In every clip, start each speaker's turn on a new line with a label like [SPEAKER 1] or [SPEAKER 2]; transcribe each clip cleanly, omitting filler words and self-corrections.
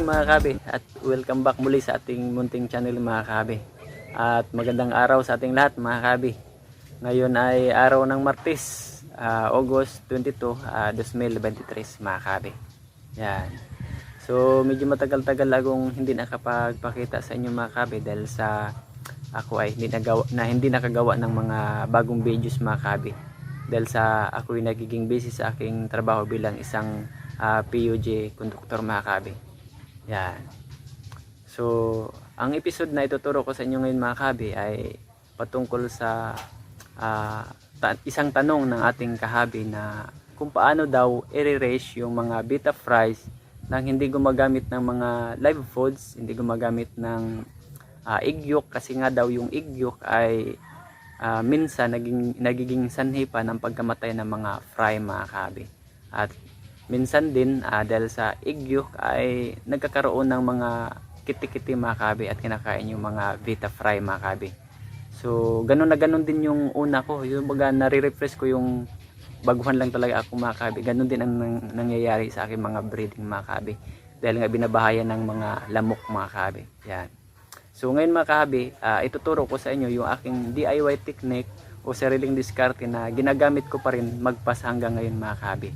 [SPEAKER 1] mga kabi at welcome back muli sa ating munting channel mga kabi. At magandang araw sa ating lahat mga kabi. Ngayon ay araw ng Martes, August 22, 2023 mga kabi. Yan. So medyo matagal-tagal akong hindi nakapagpakita sa inyo mga kabi dahil sa ako ay hindi nakagawa ng mga bagong videos mga kabi. Dahil sa ako ay nagiging busy sa aking trabaho bilang isang PUJ conductor mga kabi. Yan. So, ang episode na ituturo ko sa inyo ngayon mga kabi ay patungkol sa isang tanong ng ating kahabi na kung paano daw i-raise yung mga beta fries nang hindi gumagamit ng mga live foods, hindi gumagamit ng egg yolk, kasi nga daw yung egg yolk ay minsan nagiging sanhi pa ng pagkamatay ng mga fry mga kabi. At minsan din dahil sa egg yolk ay nagkakaroon ng mga kiti-kiti mga kabi at kinakain yung mga beta fry mga kabi. So ganun na ganun din yung una ko, yung baga nare-refresh ko yung baguhan lang talaga ako mga kabi. Ganun din ang nangyayari sa aking mga breeding mga kabi dahil nga binabahayan ng mga lamok mga kabi. Yan. So ngayon mga kabi, ituturo ko sa inyo yung aking DIY technique o sariling diskarte na ginagamit ko pa rin magpas hanggang ngayon mga kabi.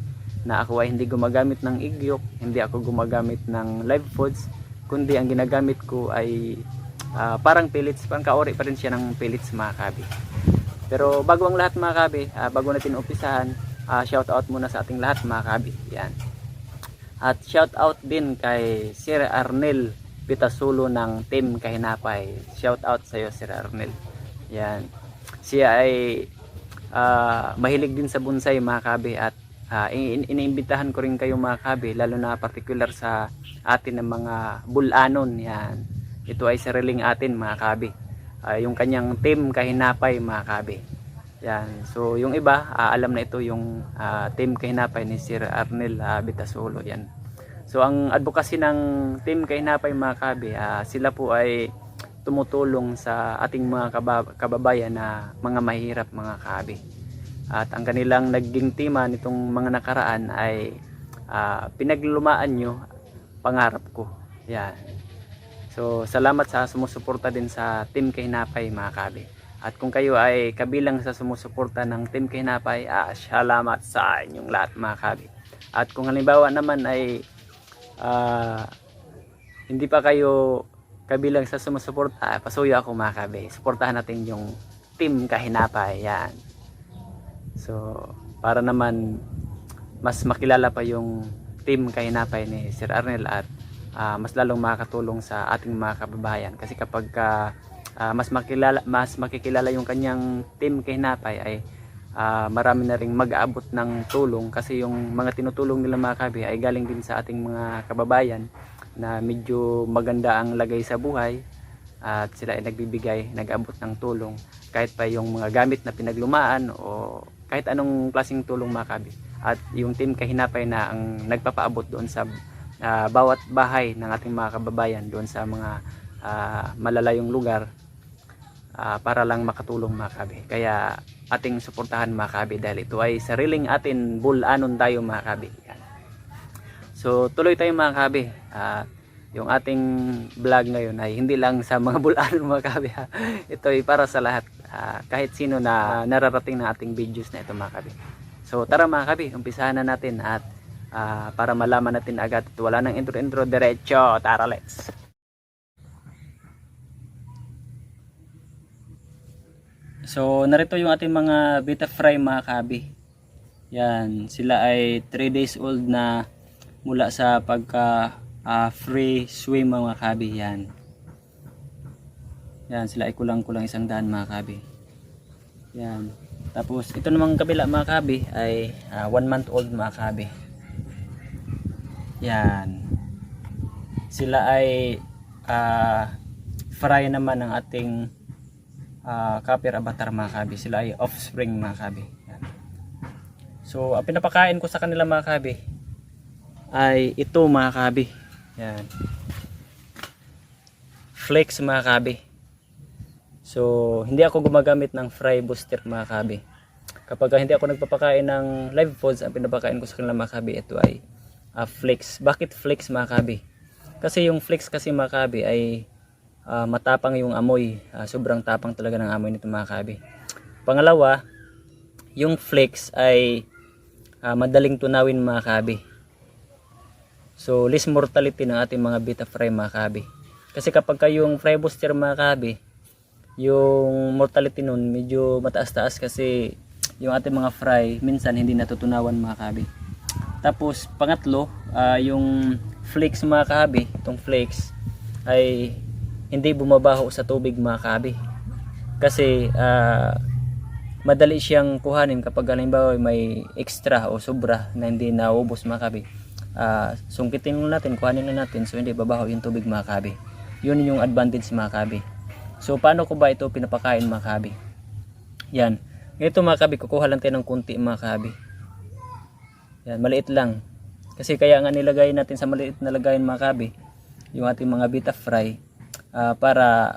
[SPEAKER 1] Na ako ay hindi gumagamit ng egg yolk, hindi ako gumagamit ng live foods, kundi ang ginagamit ko ay parang pellets, parang kaori pa rin siya ng pellets mga kabi. Pero bago ang lahat mga kabi, bago natin umpisahan, shout out muna sa ating lahat mga kabi. Yan. At shout out din kay Sir Arnel Pitasulo ng Team Kahinapay. Shout out sa iyo Sir Arnel. Yan. Siya ay mahilig din sa bonsai mga kabi at iniimbitahan ko rin kayo mga kabi, lalo na particular sa atin ng mga bulanon. Yan. Ito ay sariling atin mga kabi. Yung kanyang Team Kahinapay mga kabi. Yan. So yung iba alam na ito yung Team Kahinapay ni Sir Arnel Bitasulo. Yan. So ang advocacy ng Team Kahinapay mga kabi, sila po ay tumutulong sa ating mga kababayan na mga mahirap mga kabi. At ang kanilang naging tema nitong mga nakaraan ay pinaglumaan nyo pangarap ko. Yan. So salamat sa sumusuporta din sa Team Kahinapay mga kabi. At kung kayo ay kabilang sa sumusuporta ng Team Kahinapay, salamat sa inyong lahat mga kabi. At kung halimbawa naman ay hindi pa kayo kabilang sa sumusuporta, pasuyo ako mga kabi. Suportahan natin yung Team Kahinapay. Yan. So para naman mas makilala pa yung Team Kahinapay ni Sir Arnel at mas lalong makakatulong sa ating mga kababayan, kasi kapag mas makikilala yung kanyang Team Kahinapay ay marami na ring mag-aabot ng tulong, kasi yung mga tinutulong nila mga kabi ay galing din sa ating mga kababayan na medyo maganda ang lagay sa buhay at sila ay nag-aabot ng tulong kahit pa yung mga gamit na pinaglumaan o kahit anong klaseng tulong mga kabi. At yung Team Kahinapay na ang nagpapaabot doon sa bawat bahay ng ating mga kababayan doon sa mga malalayong lugar para lang makatulong mga kabi. Kaya ating suportahan mga kabi dahil ito ay sariling atin, bulanon tayo mga kabi. Yan. So tuloy tayo mga kabi. Yung ating vlog ngayon ay hindi lang sa mga bulanon mga kabi. Ito ay para sa lahat, kahit sino na nararating na ating videos na ito mga kabi. So tara mga kabi, umpisahan na natin at para malaman natin agad at wala nang intro diretso, tara let's. So narito yung ating mga beta fry mga kabi. Yan, sila ay 3 days old na mula sa pagka free swim mga kabi. Yan. Yan, sila ay kulang-kulang 100 mga kabi. Yan. Tapos ito namang kabila mga kabi ay 1 month old mga kabi. Yan. Sila ay fry naman ng ating Copper Avatar mga kabi. Sila ay offspring mga kabi. Yan. So ang pinapakain ko sa kanila mga kabi ay ito mga kabi. Yan. Flakes mga kabi. So hindi ako gumagamit ng fry booster mga kabi. Kapag hindi ako nagpapakain ng live foods, ang pinapakain ko sa kanila mga kabi ito ay flakes. Bakit flakes mga kabi? Kasi yung flakes kasi mga kabi ay matapang yung amoy. Sobrang tapang talaga ng amoy nito mga kabi. Pangalawa, yung flakes ay madaling tunawin mga kabi. So less mortality ng ating mga beta fry mga kabi. Kasi kapag yung fry booster mga kabi, yung mortality nun medyo mataas-taas kasi yung ating mga fry minsan hindi natutunawan mga kabi. Tapos pangatlo, yung flakes mga kabi, itong flakes ay hindi bumabaho sa tubig mga kabi. Kasi madali siyang kuhanin kapag halimbawa may extra o sobra na hindi naubos mga kabi. Sungkitin lang natin, kuhanin na natin, so hindi babaho yung tubig mga kabi. Yun yung advantage mga kabi. So paano ko ba ito pinapakain mga kabi? Yan. Ito mga kabi, kukuha lang tayo ng kunti mga kabi. Yan, maliit lang. Kasi kaya nga nilagay natin sa maliit na lagayan mga kabi, yung ating mga beta fry, para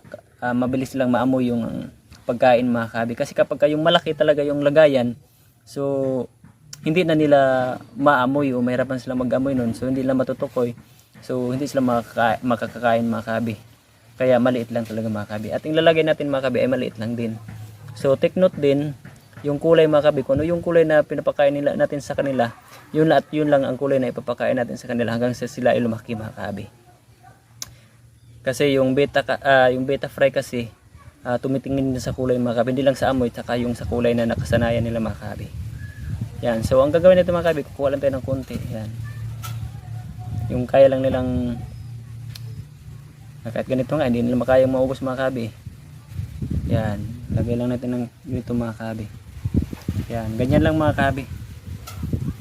[SPEAKER 1] mabilis lang maamoy yung pagkain mga kabi. Kasi kapag yung malaki talaga yung lagayan, so hindi na nila maamoy o mahirapan sila mag-amoy nun. So hindi nila matutukoy. So hindi sila makakakain mga kabi. Kaya maliit lang talaga mga kabi. At yung lalagay natin mga kabi ay maliit lang din. So take note din yung kulay mga kabi. Kung ano yung kulay na pinapakain nila natin sa kanila, yun at yun lang ang kulay na ipapakain natin sa kanila hanggang sa sila ay lumaki mga kabi. Kasi yung beta fry kasi tumitingin din sa kulay mga kabi, hindi lang sa amoy, tsaka yung sa kulay na nakasanayan nila mga kabi. Yan, so ang gagawin nito mga kabi, kukuha lang tayo ng konti. Yan, yung kaya lang nilang, kahit ganito nga hindi nila makayang maubos mga kabi. Yan, lagay lang natin ng ganito mga kabi. Yan, ganyan lang mga kabi.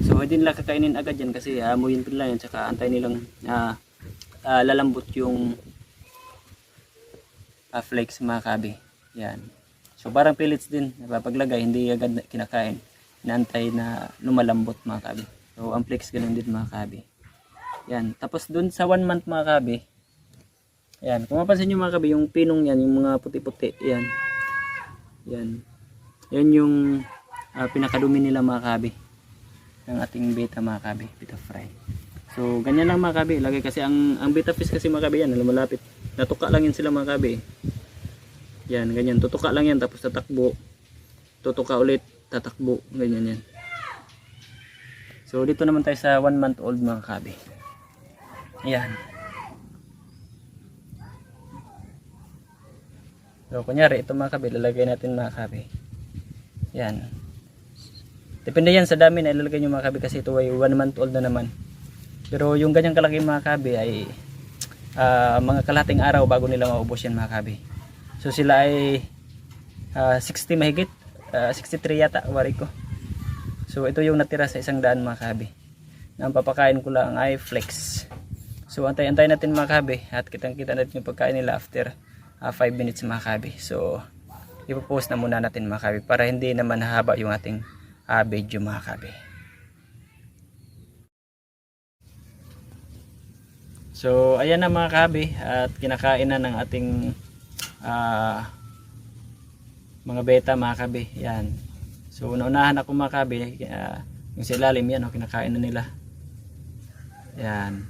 [SPEAKER 1] So hindi nila kakainin agad yan kasi amoyin pa nila yan, tsaka antay nilang lalambot yung flakes mga kabi. Yan, so parang pellets din, napapaglagay, hindi agad kinakain, inaantay na lumalambot mga kabi. So ang flakes ganun din mga kabi. Yan, tapos dun sa 1 month mga kabi, yan, kung mapansin nyo mga kabi, yung pinong yan, yung mga puti-puti, yan, yan yung pinakadumi nila mga kabi ng ating beta mga kabi, beta fry. So ganyan lang mga kabi, lagay kasi ang beta fish kasi mga kabi yan, lumalapit, natuka lang yan sila mga kabi. Yan, ganyan, tutuka lang yan, tapos tatakbo, tutuka ulit, tatakbo, ganyan yan. So dito naman tayo sa 1 month old mga kabi. Yan. So kunyari ito mga kabi, lalagay natin mga kabi. Yan. Depende yan sa dami na ilalagay nyo mga kabi kasi ito ay 1 month old na naman. Pero yung ganyang kalaki mga kabi ay mga kalahating araw bago nila maubos yan mga kabi. So sila ay 60 mahigit, 63 yata wari ko. So ito yung natira sa 100 mga kabi. Na ang papakain ko lang ay flex. So antay-antay natin mga kabi at kitang-kita natin yung pagkain nila after 5 minutes mga kabi. So ipopost na muna natin mga kabi para hindi naman haba yung ating video mga kabi. So ayan na mga kabi at kinakain na ng ating mga beta mga kabi. Yan. So naunahan ako mga kabi, yung sa ilalim yan, kinakain na nila. Yan.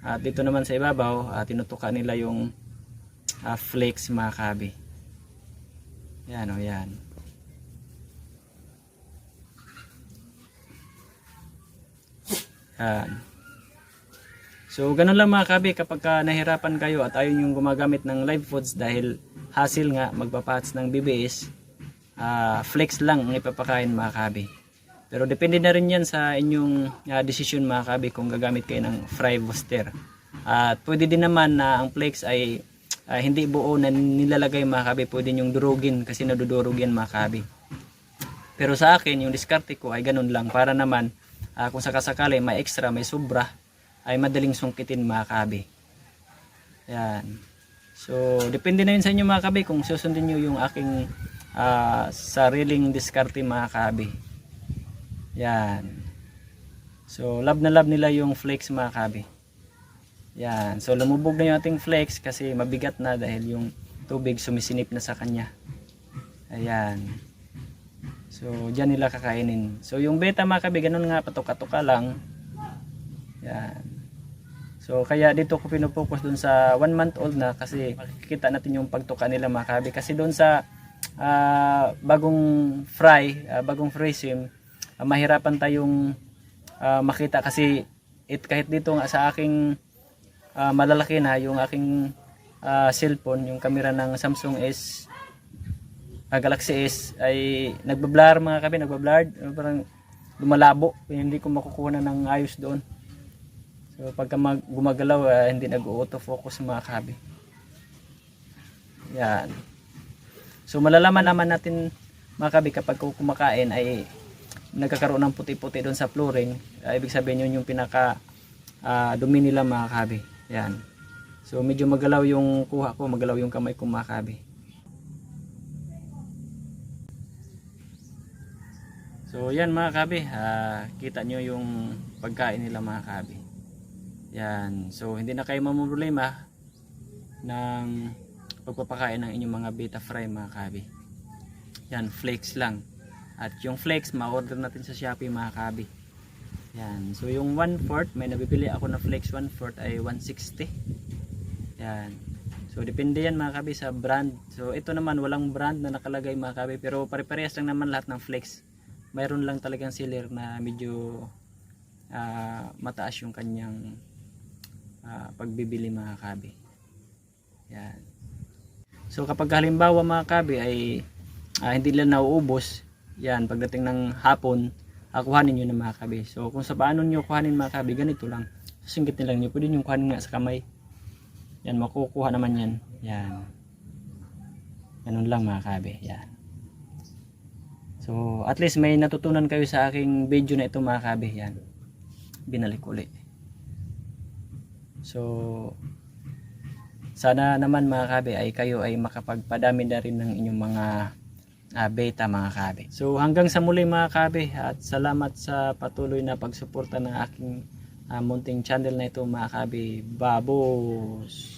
[SPEAKER 1] At dito naman sa ibabaw, tinutuka nila yung flakes mga kabi. Yan o yan. Yan. So ganun lang mga kabi kapag nahirapan kayo at ayaw yung gumagamit ng live foods dahil hassle nga magpapats ng BBS, flex lang ang ipapakain mga kabi. Pero depende na rin yan sa inyong desisyon mga kabi kung gagamit kayo ng fry booster. At pwede din naman na ang flex ay hindi buo na nilalagay mga kabi, pwede yung durugin kasi nadudurog yan mga kabi. Pero sa akin yung diskarte ko ay ganun lang para naman kung sakasakali may extra, may sobra, ay madaling sungkitin mga kabi. Yan. So depende na yun sa inyo mga kabi kung susundin nyo yung aking sariling diskarte mga kabi. Yan. So love na love nila yung flex mga kabi. Yan. So lumubog na yung ating flex kasi mabigat na dahil yung tubig sumisinip na sa kanya. Ayan. So dyan nila kakainin. So yung beta mga kabi, ganun nga, patuka-tuka lang. Yan. So So kaya dito ko pinopokus dun sa 1 month old na, kasi makikita natin yung pagtuka nila mga kabi. Kasi doon sa bagong bagong fry sim, mahirapan tayong makita kasi kahit dito nga sa aking malalaki na yung aking cellphone, yung camera ng Samsung Galaxy S ay nagbablur mga kabi, parang lumalabo, hindi ko makukuha na ng ayos doon. So pagka gumagalaw, hindi nag-auto-focus mga kabi. Yan. So malalaman naman natin mga kabi kapag kumakain ay nagkakaroon ng puti-puti doon sa flooring. Ibig sabihin yun yung pinaka dumi nila mga kabi. Yan. So medyo magalaw yung kuha ko, magalaw yung kamay ko mga kabi. So yan mga kabi, kita nyo yung pagkain nila mga kabi. Yan, so hindi na kayo mamumroblema ng pagpapakain ng inyong mga beta fry mga kabi. Yan, flakes lang. At yung flakes, ma-order natin sa Shopee mga kabi. Yan, so yung 1/4, may nabibili ako na flakes 1/4 ay 160. Yan, so depende yan mga kabi sa brand. So ito naman walang brand na nakalagay mga kabi, pero pare-parehas lang naman lahat ng flakes. Mayroon lang talagang seller na medyo mataas yung kanyang pagbibili mga kabi. Yan. So kapag halimbawa mga kabi ay hindi lang nauubos, yan pagdating ng hapon, kuhanin nyo na mga kabi. So kung sa paano nyo kuhanin mga kabi, ganito lang. Singkitin lang nyo, pwede nyo kuhanin nga sa kamay. Yan, makukuha naman yan. Yan. Ganun lang mga kabi. Yan. So at least may natutunan kayo sa aking video na ito mga kabi. Yan. Binalik uli. So sana naman mga kabi ay kayo ay makapagpadami na rin ng inyong mga beta mga kabi. So hanggang sa muli mga kabi, at salamat sa patuloy na pagsuporta ng aking munting channel na ito mga kabi. Babos!